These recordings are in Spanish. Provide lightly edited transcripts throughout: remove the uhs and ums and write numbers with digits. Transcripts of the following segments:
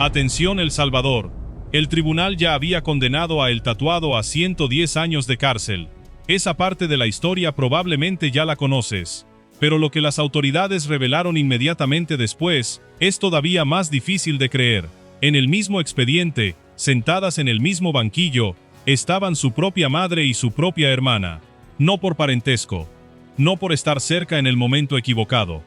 Atención El Salvador. El tribunal ya había condenado a El Tatuado a 110 años de cárcel. Esa parte de la historia probablemente ya la conoces. Pero lo que las autoridades revelaron inmediatamente después es todavía más difícil de creer. En el mismo expediente, sentadas en el mismo banquillo, estaban su propia madre y su propia hermana. No por parentesco, no por estar cerca en el momento equivocado.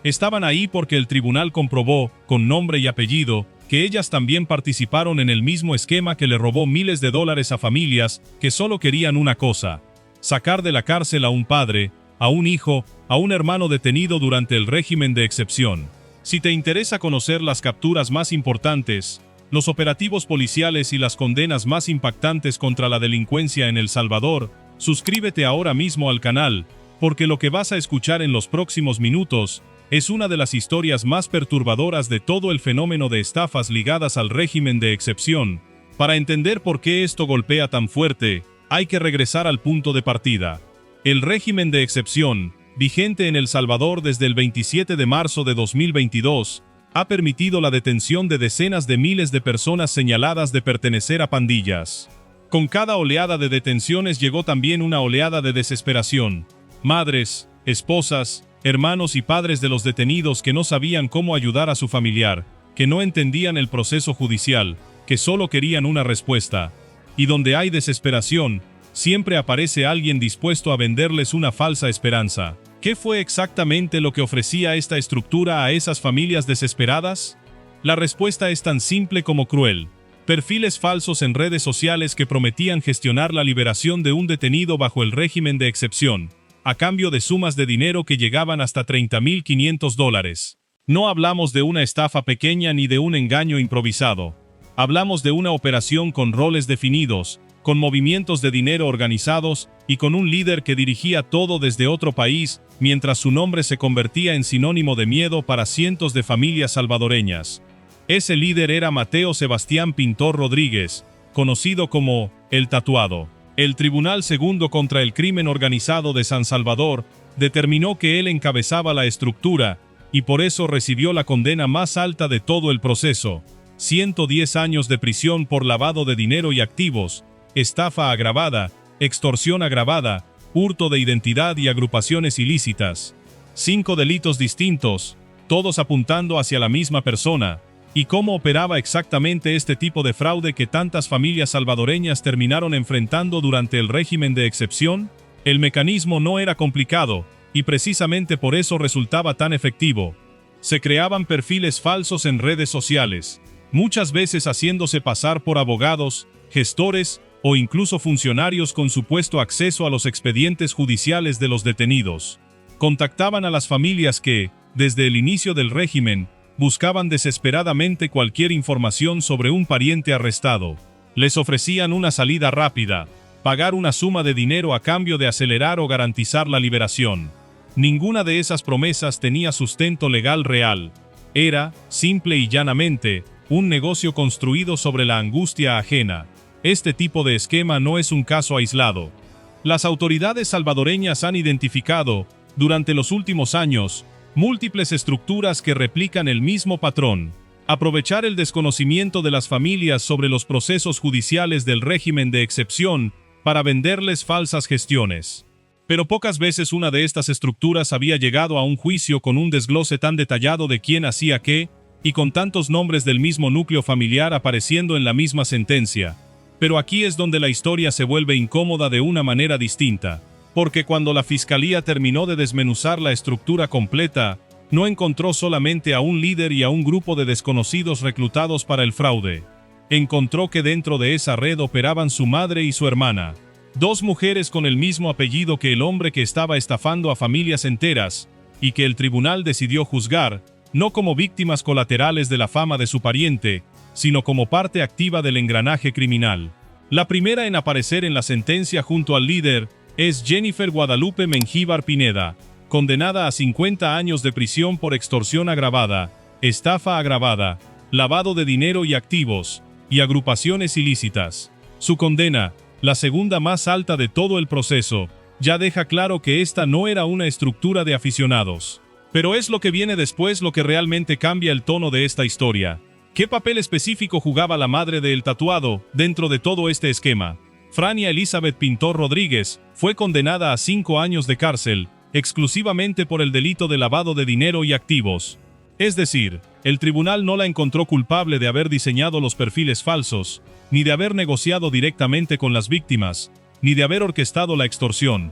Estaban ahí porque el tribunal comprobó, con nombre y apellido, que ellas también participaron en el mismo esquema que le robó miles de dólares a familias que solo querían una cosa: sacar de la cárcel a un padre, a un hijo, a un hermano detenido durante el régimen de excepción. Si te interesa conocer las capturas más importantes, los operativos policiales y las condenas más impactantes contra la delincuencia en El Salvador, suscríbete ahora mismo al canal, porque lo que vas a escuchar en los próximos minutos es una de las historias más perturbadoras de todo el fenómeno de estafas ligadas al régimen de excepción. Para entender por qué esto golpea tan fuerte, hay que regresar al punto de partida. El régimen de excepción, vigente en El Salvador desde el 27 de marzo de 2022, ha permitido la detención de decenas de miles de personas señaladas de pertenecer a pandillas. Con cada oleada de detenciones llegó también una oleada de desesperación. Madres, esposas, hermanos y padres de los detenidos que no sabían cómo ayudar a su familiar, que no entendían el proceso judicial, que solo querían una respuesta. Y donde hay desesperación, siempre aparece alguien dispuesto a venderles una falsa esperanza. ¿Qué fue exactamente lo que ofrecía esta estructura a esas familias desesperadas? La respuesta es tan simple como cruel. Perfiles falsos en redes sociales que prometían gestionar la liberación de un detenido bajo el régimen de excepción, a cambio de sumas de dinero que llegaban hasta $30.500. No hablamos de una estafa pequeña ni de un engaño improvisado. Hablamos de una operación con roles definidos, con movimientos de dinero organizados y con un líder que dirigía todo desde otro país, mientras su nombre se convertía en sinónimo de miedo para cientos de familias salvadoreñas. Ese líder era Mateo Sebastián Pintor Rodríguez, conocido como El Tatuado. El Tribunal Segundo contra el Crimen Organizado de San Salvador determinó que él encabezaba la estructura y por eso recibió la condena más alta de todo el proceso: 110 años de prisión por lavado de dinero y activos, estafa agravada, extorsión agravada, hurto de identidad y agrupaciones ilícitas. 5 delitos distintos, todos apuntando hacia la misma persona. ¿Y cómo operaba exactamente este tipo de fraude que tantas familias salvadoreñas terminaron enfrentando durante el régimen de excepción? El mecanismo no era complicado, y precisamente por eso resultaba tan efectivo. Se creaban perfiles falsos en redes sociales, muchas veces haciéndose pasar por abogados, gestores o incluso funcionarios con supuesto acceso a los expedientes judiciales de los detenidos. Contactaban a las familias que, desde el inicio del régimen, buscaban desesperadamente cualquier información sobre un pariente arrestado. Les ofrecían una salida rápida, pagar una suma de dinero a cambio de acelerar o garantizar la liberación. Ninguna de esas promesas tenía sustento legal real. Era, simple y llanamente, un negocio construido sobre la angustia ajena. Este tipo de esquema no es un caso aislado. Las autoridades salvadoreñas han identificado, durante los últimos años, múltiples estructuras que replican el mismo patrón: aprovechar el desconocimiento de las familias sobre los procesos judiciales del régimen de excepción para venderles falsas gestiones. Pero pocas veces una de estas estructuras había llegado a un juicio con un desglose tan detallado de quién hacía qué, y con tantos nombres del mismo núcleo familiar apareciendo en la misma sentencia. Pero aquí es donde la historia se vuelve incómoda de una manera distinta. Porque cuando la fiscalía terminó de desmenuzar la estructura completa, no encontró solamente a un líder y a un grupo de desconocidos reclutados para el fraude. Encontró que dentro de esa red operaban su madre y su hermana, 2 mujeres con el mismo apellido que el hombre que estaba estafando a familias enteras, y que el tribunal decidió juzgar, no como víctimas colaterales de la fama de su pariente, sino como parte activa del engranaje criminal. La primera en aparecer en la sentencia junto al líder es Jennifer Guadalupe Mengíbar Pineda, condenada a 50 años de prisión por extorsión agravada, estafa agravada, lavado de dinero y activos, y agrupaciones ilícitas. Su condena, la segunda más alta de todo el proceso, ya deja claro que esta no era una estructura de aficionados. Pero es lo que viene después lo que realmente cambia el tono de esta historia. ¿Qué papel específico jugaba la madre del tatuado dentro de todo este esquema? Frania Elizabeth Pintor Rodríguez fue condenada a 5 años de cárcel, exclusivamente por el delito de lavado de dinero y activos. Es decir, el tribunal no la encontró culpable de haber diseñado los perfiles falsos, ni de haber negociado directamente con las víctimas, ni de haber orquestado la extorsión.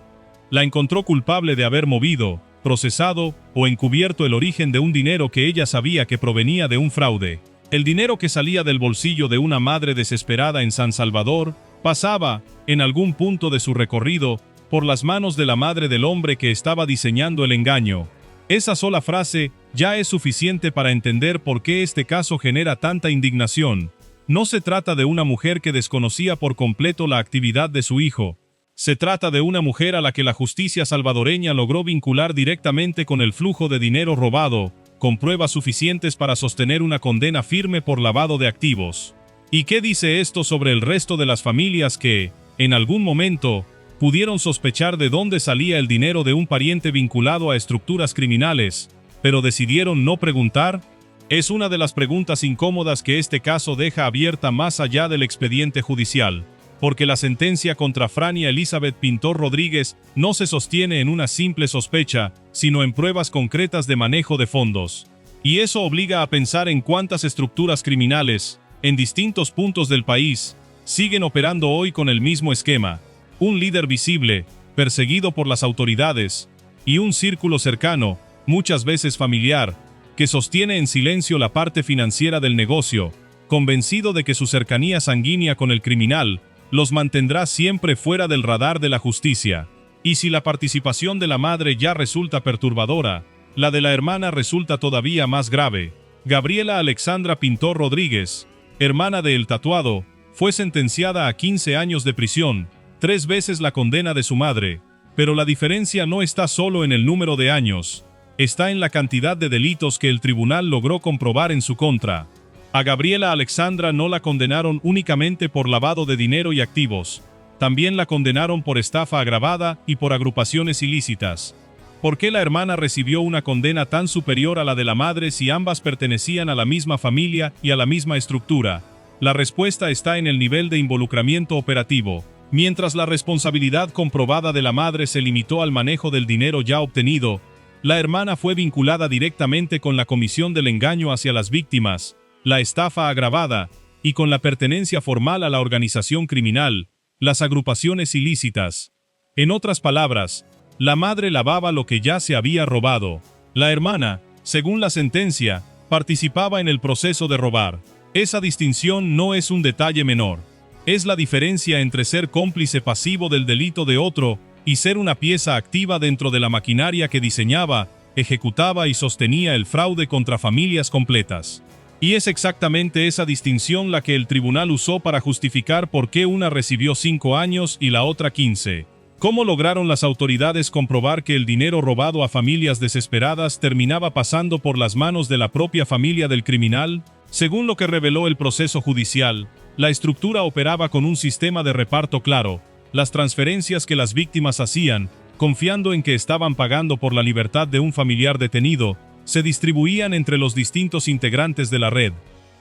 La encontró culpable de haber movido, procesado o encubierto el origen de un dinero que ella sabía que provenía de un fraude. El dinero que salía del bolsillo de una madre desesperada en San Salvador pasaba, en algún punto de su recorrido, por las manos de la madre del hombre que estaba diseñando el engaño. Esa sola frase ya es suficiente para entender por qué este caso genera tanta indignación. No se trata de una mujer que desconocía por completo la actividad de su hijo. Se trata de una mujer a la que la justicia salvadoreña logró vincular directamente con el flujo de dinero robado, con pruebas suficientes para sostener una condena firme por lavado de activos. ¿Y qué dice esto sobre el resto de las familias que, en algún momento, pudieron sospechar de dónde salía el dinero de un pariente vinculado a estructuras criminales, pero decidieron no preguntar? Es una de las preguntas incómodas que este caso deja abierta más allá del expediente judicial, porque la sentencia contra Frania Elizabeth Pintor Rodríguez no se sostiene en una simple sospecha, sino en pruebas concretas de manejo de fondos. Y eso obliga a pensar en cuántas estructuras criminales, en distintos puntos del país, siguen operando hoy con el mismo esquema. Un líder visible, perseguido por las autoridades, y un círculo cercano, muchas veces familiar, que sostiene en silencio la parte financiera del negocio, convencido de que su cercanía sanguínea con el criminal los mantendrá siempre fuera del radar de la justicia. Y si la participación de la madre ya resulta perturbadora, la de la hermana resulta todavía más grave. Gabriela Alexandra Pintor Rodríguez, hermana de El Tatuado, fue sentenciada a 15 años de prisión, 3 veces la condena de su madre, pero la diferencia no está solo en el número de años, está en la cantidad de delitos que el tribunal logró comprobar en su contra. A Gabriela Alexandra no la condenaron únicamente por lavado de dinero y activos, también la condenaron por estafa agravada y por agrupaciones ilícitas. ¿Por qué la hermana recibió una condena tan superior a la de la madre si ambas pertenecían a la misma familia y a la misma estructura? La respuesta está en el nivel de involucramiento operativo. Mientras la responsabilidad comprobada de la madre se limitó al manejo del dinero ya obtenido, la hermana fue vinculada directamente con la comisión del engaño hacia las víctimas, la estafa agravada, y con la pertenencia formal a la organización criminal, las agrupaciones ilícitas. En otras palabras, la madre lavaba lo que ya se había robado. La hermana, según la sentencia, participaba en el proceso de robar. Esa distinción no es un detalle menor. Es la diferencia entre ser cómplice pasivo del delito de otro y ser una pieza activa dentro de la maquinaria que diseñaba, ejecutaba y sostenía el fraude contra familias completas. Y es exactamente esa distinción la que el tribunal usó para justificar por qué una recibió 5 años y la otra 15. ¿Cómo lograron las autoridades comprobar que el dinero robado a familias desesperadas terminaba pasando por las manos de la propia familia del criminal? Según lo que reveló el proceso judicial, la estructura operaba con un sistema de reparto claro. Las transferencias que las víctimas hacían, confiando en que estaban pagando por la libertad de un familiar detenido, se distribuían entre los distintos integrantes de la red.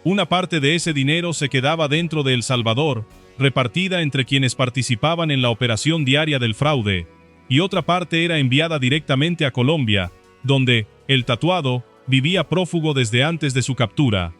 Una parte de ese dinero se quedaba dentro de El Salvador, repartida entre quienes participaban en la operación diaria del fraude, y otra parte era enviada directamente a Colombia, donde El Tatuado vivía prófugo desde antes de su captura.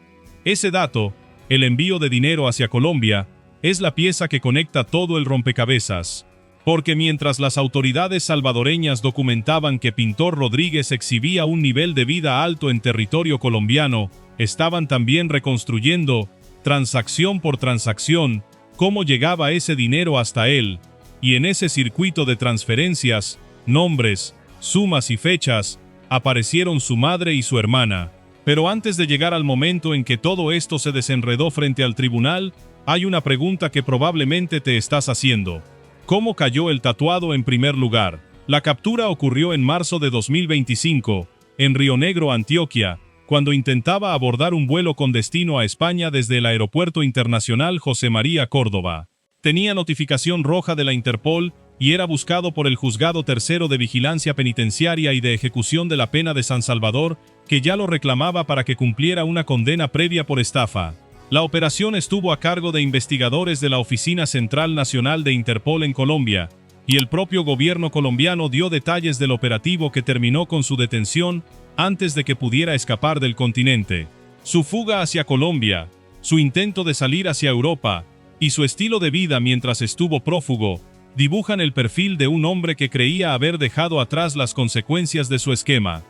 Ese dato, el envío de dinero hacia Colombia, es la pieza que conecta todo el rompecabezas. Porque mientras las autoridades salvadoreñas documentaban que Pintor Rodríguez exhibía un nivel de vida alto en territorio colombiano, estaban también reconstruyendo, transacción por transacción, cómo llegaba ese dinero hasta él, y en ese circuito de transferencias, nombres, sumas y fechas, aparecieron su madre y su hermana. Pero antes de llegar al momento en que todo esto se desenredó frente al tribunal, hay una pregunta que probablemente te estás haciendo. ¿Cómo cayó El Tatuado en primer lugar? La captura ocurrió en marzo de 2025, en Río Negro, Antioquia, cuando intentaba abordar un vuelo con destino a España desde el Aeropuerto Internacional José María Córdoba. Tenía notificación roja de la Interpol y era buscado por el Juzgado Tercero de Vigilancia Penitenciaria y de Ejecución de la Pena de San Salvador, que ya lo reclamaba para que cumpliera una condena previa por estafa. La operación estuvo a cargo de investigadores de la Oficina Central Nacional de Interpol en Colombia, y el propio gobierno colombiano dio detalles del operativo que terminó con su detención antes de que pudiera escapar del continente. Su fuga hacia Colombia, su intento de salir hacia Europa, y su estilo de vida mientras estuvo prófugo, dibujan el perfil de un hombre que creía haber dejado atrás las consecuencias de su esquema.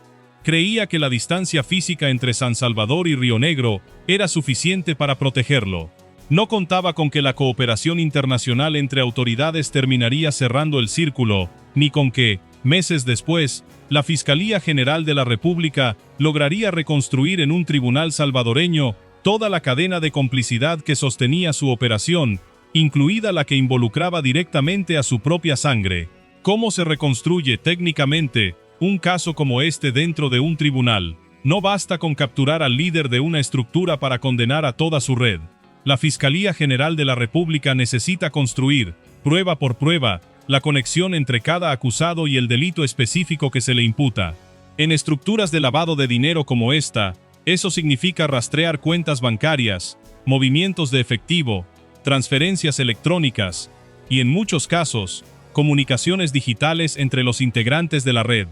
Creía que la distancia física entre San Salvador y Río Negro era suficiente para protegerlo. No contaba con que la cooperación internacional entre autoridades terminaría cerrando el círculo, ni con que, meses después, la Fiscalía General de la República lograría reconstruir en un tribunal salvadoreño toda la cadena de complicidad que sostenía su operación, incluida la que involucraba directamente a su propia sangre. ¿Cómo se reconstruye técnicamente un caso como este dentro de un tribunal? No basta con capturar al líder de una estructura para condenar a toda su red. La Fiscalía General de la República necesita construir, prueba por prueba, la conexión entre cada acusado y el delito específico que se le imputa. En estructuras de lavado de dinero como esta, eso significa rastrear cuentas bancarias, movimientos de efectivo, transferencias electrónicas y, en muchos casos, comunicaciones digitales entre los integrantes de la red.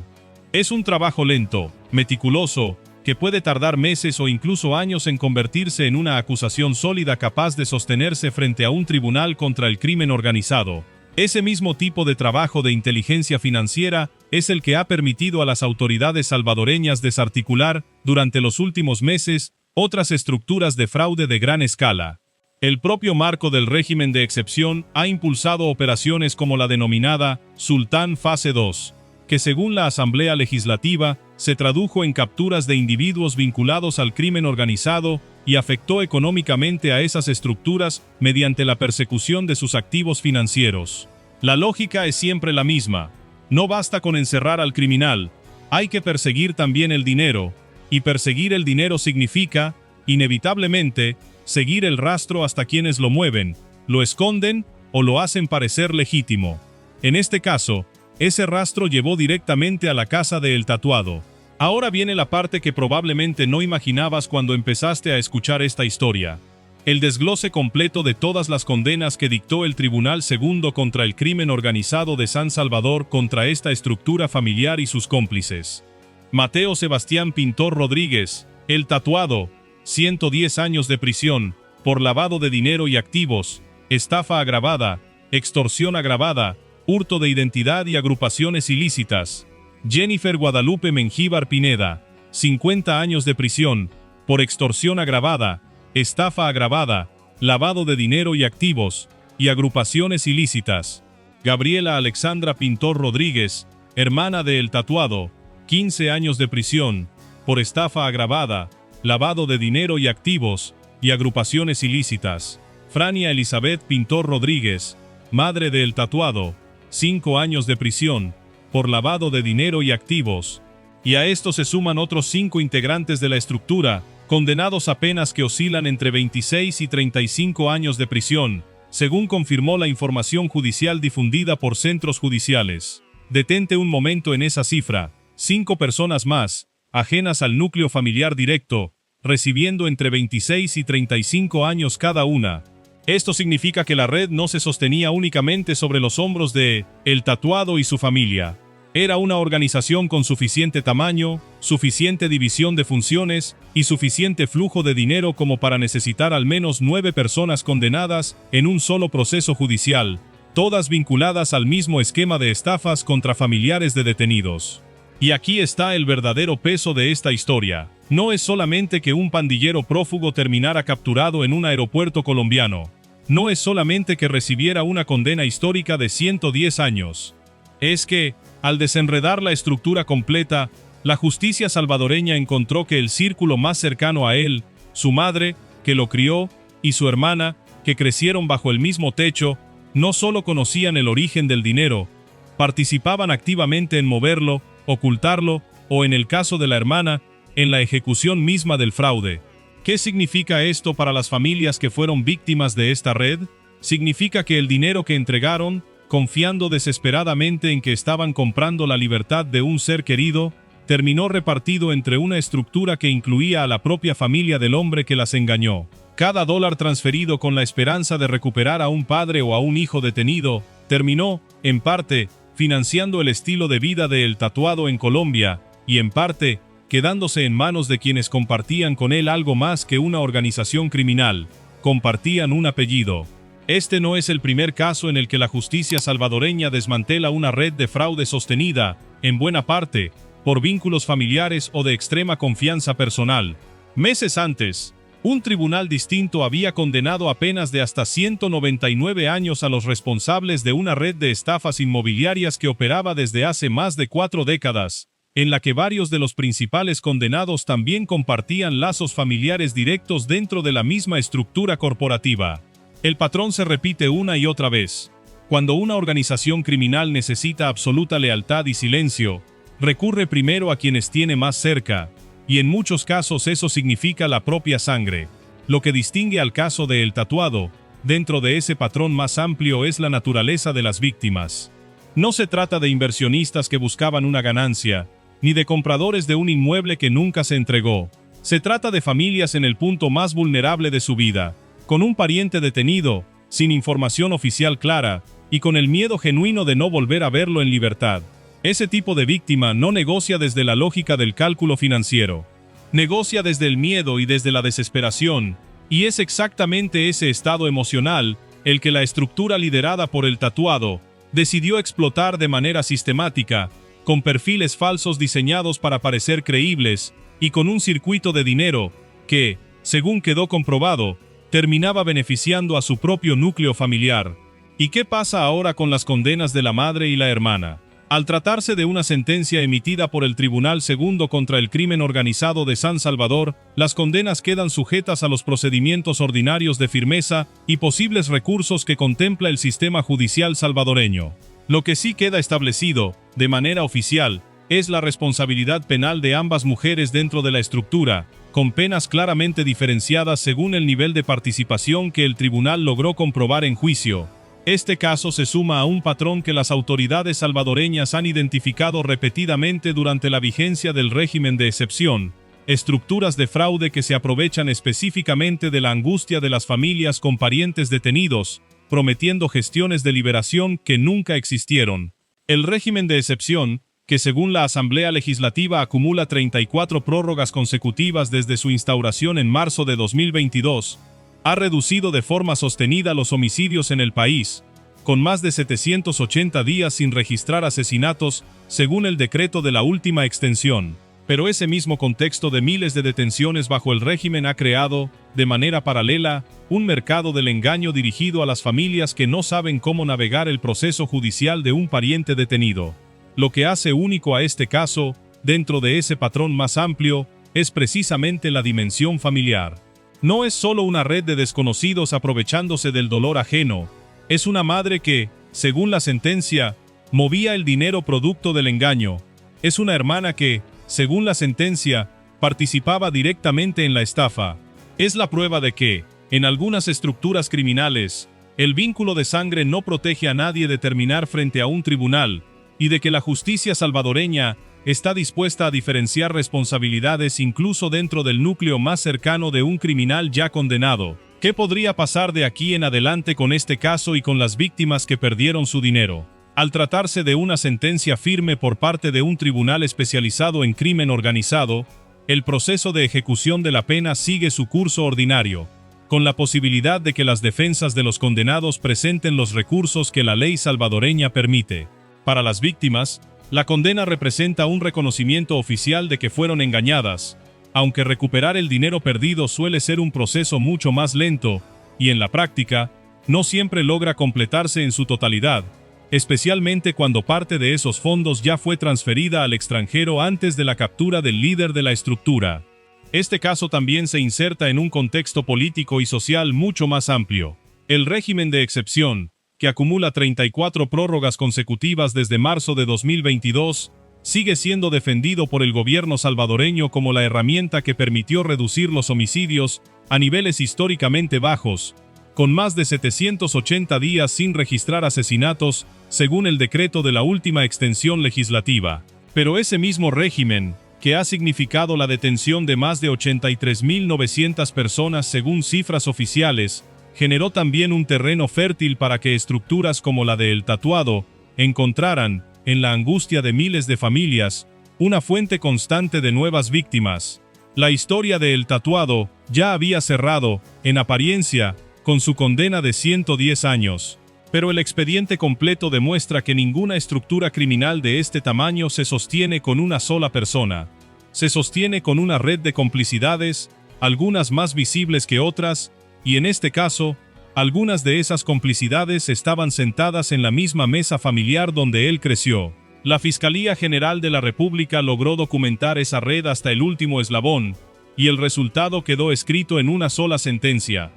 Es un trabajo lento, meticuloso, que puede tardar meses o incluso años en convertirse en una acusación sólida capaz de sostenerse frente a un tribunal contra el crimen organizado. Ese mismo tipo de trabajo de inteligencia financiera es el que ha permitido a las autoridades salvadoreñas desarticular, durante los últimos meses, otras estructuras de fraude de gran escala. El propio marco del régimen de excepción ha impulsado operaciones como la denominada Sultán Fase 2, que según la Asamblea Legislativa, se tradujo en capturas de individuos vinculados al crimen organizado y afectó económicamente a esas estructuras mediante la persecución de sus activos financieros. La lógica es siempre la misma. No basta con encerrar al criminal, hay que perseguir también el dinero, y perseguir el dinero significa, inevitablemente, seguir el rastro hasta quienes lo mueven, lo esconden o lo hacen parecer legítimo. En este caso, ese rastro llevó directamente a la casa de El Tatuado. Ahora viene la parte que probablemente no imaginabas cuando empezaste a escuchar esta historia. El desglose completo de todas las condenas que dictó el Tribunal Segundo contra el crimen organizado de San Salvador contra esta estructura familiar y sus cómplices. Mateo Sebastián Pintor Rodríguez, El Tatuado, 110 años de prisión, por lavado de dinero y activos, estafa agravada, extorsión agravada, hurto de identidad y agrupaciones ilícitas. Jennifer Guadalupe Mengíbar Pineda, 50 años de prisión, por extorsión agravada, estafa agravada, lavado de dinero y activos, y agrupaciones ilícitas. Gabriela Alexandra Pintor Rodríguez, hermana de El Tatuado, 15 años de prisión, por estafa agravada, lavado de dinero y activos, y agrupaciones ilícitas. Frania Elizabeth Pintor Rodríguez, madre de El Tatuado, 5 años de prisión, por lavado de dinero y activos. Y a esto se suman otros 5 integrantes de la estructura, condenados a penas que oscilan entre 26 y 35 años de prisión, según confirmó la información judicial difundida por centros judiciales. Detente un momento en esa cifra: 5 personas más, ajenas al núcleo familiar directo, recibiendo entre 26 y 35 años cada una. Esto significa que la red no se sostenía únicamente sobre los hombros de El Tatuado y su familia. Era una organización con suficiente tamaño, suficiente división de funciones y suficiente flujo de dinero como para necesitar al menos 9 personas condenadas en un solo proceso judicial, todas vinculadas al mismo esquema de estafas contra familiares de detenidos. Y aquí está el verdadero peso de esta historia. No es solamente que un pandillero prófugo terminara capturado en un aeropuerto colombiano. No es solamente que recibiera una condena histórica de 110 años. Es que, al desenredar la estructura completa, la justicia salvadoreña encontró que el círculo más cercano a él, su madre, que lo crió, y su hermana, que crecieron bajo el mismo techo, no solo conocían el origen del dinero, participaban activamente en moverlo, ocultarlo, o en el caso de la hermana, en la ejecución misma del fraude. ¿Qué significa esto para las familias que fueron víctimas de esta red? Significa que el dinero que entregaron confiando desesperadamente en que estaban comprando la libertad de un ser querido, terminó repartido entre una estructura que incluía a la propia familia del hombre que las engañó. Cada dólar transferido con la esperanza de recuperar a un padre o a un hijo detenido, terminó, en parte, financiando el estilo de vida de El Tatuado en Colombia, y en parte, quedándose en manos de quienes compartían con él algo más que una organización criminal. Compartían un apellido. Este no es el primer caso en el que la justicia salvadoreña desmantela una red de fraude sostenida, en buena parte, por vínculos familiares o de extrema confianza personal. Meses antes, un tribunal distinto había condenado a penas de hasta 199 años a los responsables de una red de estafas inmobiliarias que operaba desde hace más de 4 décadas, en la que varios de los principales condenados también compartían lazos familiares directos dentro de la misma estructura corporativa. El patrón se repite una y otra vez. Cuando una organización criminal necesita absoluta lealtad y silencio, recurre primero a quienes tiene más cerca, y en muchos casos eso significa la propia sangre. Lo que distingue al caso de El Tatuado, dentro de ese patrón más amplio, es la naturaleza de las víctimas. No se trata de inversionistas que buscaban una ganancia, ni de compradores de un inmueble que nunca se entregó. Se trata de familias en el punto más vulnerable de su vida, con un pariente detenido, sin información oficial clara, y con el miedo genuino de no volver a verlo en libertad. Ese tipo de víctima no negocia desde la lógica del cálculo financiero. Negocia desde el miedo y desde la desesperación, y es exactamente ese estado emocional el que la estructura liderada por El Tatuado decidió explotar de manera sistemática, con perfiles falsos diseñados para parecer creíbles, y con un circuito de dinero que, según quedó comprobado, terminaba beneficiando a su propio núcleo familiar. ¿Y qué pasa ahora con las condenas de la madre y la hermana? Al tratarse de una sentencia emitida por el Tribunal Segundo contra el Crimen Organizado de San Salvador, las condenas quedan sujetas a los procedimientos ordinarios de firmeza y posibles recursos que contempla el sistema judicial salvadoreño. Lo que sí queda establecido, de manera oficial, es la responsabilidad penal de ambas mujeres dentro de la estructura, con penas claramente diferenciadas según el nivel de participación que el tribunal logró comprobar en juicio. Este caso se suma a un patrón que las autoridades salvadoreñas han identificado repetidamente durante la vigencia del régimen de excepción: estructuras de fraude que se aprovechan específicamente de la angustia de las familias con parientes detenidos, prometiendo gestiones de liberación que nunca existieron. El régimen de excepción, que según la Asamblea Legislativa acumula 34 prórrogas consecutivas desde su instauración en marzo de 2022, ha reducido de forma sostenida los homicidios en el país, con más de 780 días sin registrar asesinatos, según el decreto de la última extensión. Pero ese mismo contexto de miles de detenciones bajo el régimen ha creado, de manera paralela, un mercado del engaño dirigido a las familias que no saben cómo navegar el proceso judicial de un pariente detenido. Lo que hace único a este caso, dentro de ese patrón más amplio, es precisamente la dimensión familiar. No es solo una red de desconocidos aprovechándose del dolor ajeno, es una madre que, según la sentencia, movía el dinero producto del engaño. Es una hermana que, según la sentencia, participaba directamente en la estafa. Es la prueba de que, en algunas estructuras criminales, el vínculo de sangre no protege a nadie de terminar frente a un tribunal, y de que la justicia salvadoreña está dispuesta a diferenciar responsabilidades incluso dentro del núcleo más cercano de un criminal ya condenado. ¿Qué podría pasar de aquí en adelante con este caso y con las víctimas que perdieron su dinero? Al tratarse de una sentencia firme por parte de un tribunal especializado en crimen organizado, el proceso de ejecución de la pena sigue su curso ordinario, con la posibilidad de que las defensas de los condenados presenten los recursos que la ley salvadoreña permite. Para las víctimas, la condena representa un reconocimiento oficial de que fueron engañadas, aunque recuperar el dinero perdido suele ser un proceso mucho más lento, y en la práctica, no siempre logra completarse en su totalidad, especialmente cuando parte de esos fondos ya fue transferida al extranjero antes de la captura del líder de la estructura. Este caso también se inserta en un contexto político y social mucho más amplio. El régimen de excepción, que acumula 34 prórrogas consecutivas desde marzo de 2022, sigue siendo defendido por el gobierno salvadoreño como la herramienta que permitió reducir los homicidios a niveles históricamente bajos, con más de 780 días sin registrar asesinatos, según el decreto de la última extensión legislativa. Pero ese mismo régimen, que ha significado la detención de más de 83.900 personas según cifras oficiales, generó también un terreno fértil para que estructuras como la de El Tatuado encontraran, en la angustia de miles de familias, una fuente constante de nuevas víctimas. La historia de El Tatuado ya había cerrado, en apariencia, con su condena de 110 años. Pero el expediente completo demuestra que ninguna estructura criminal de este tamaño se sostiene con una sola persona. Se sostiene con una red de complicidades, algunas más visibles que otras, y en este caso, algunas de esas complicidades estaban sentadas en la misma mesa familiar donde él creció. La Fiscalía General de la República logró documentar esa red hasta el último eslabón, y el resultado quedó escrito en una sola sentencia.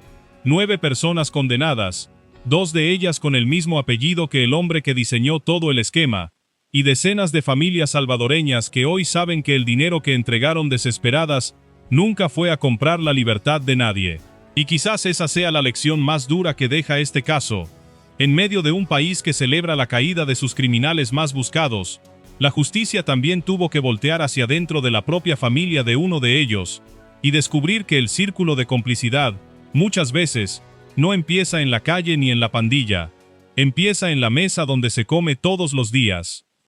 9 personas condenadas, 2 de ellas con el mismo apellido que el hombre que diseñó todo el esquema, y decenas de familias salvadoreñas que hoy saben que el dinero que entregaron desesperadas nunca fue a comprar la libertad de nadie. Y quizás esa sea la lección más dura que deja este caso. En medio de un país que celebra la caída de sus criminales más buscados, la justicia también tuvo que voltear hacia dentro de la propia familia de uno de ellos, y descubrir que el círculo de complicidad, muchas veces, no empieza en la calle ni en la pandilla, empieza en la mesa donde se come todos los días.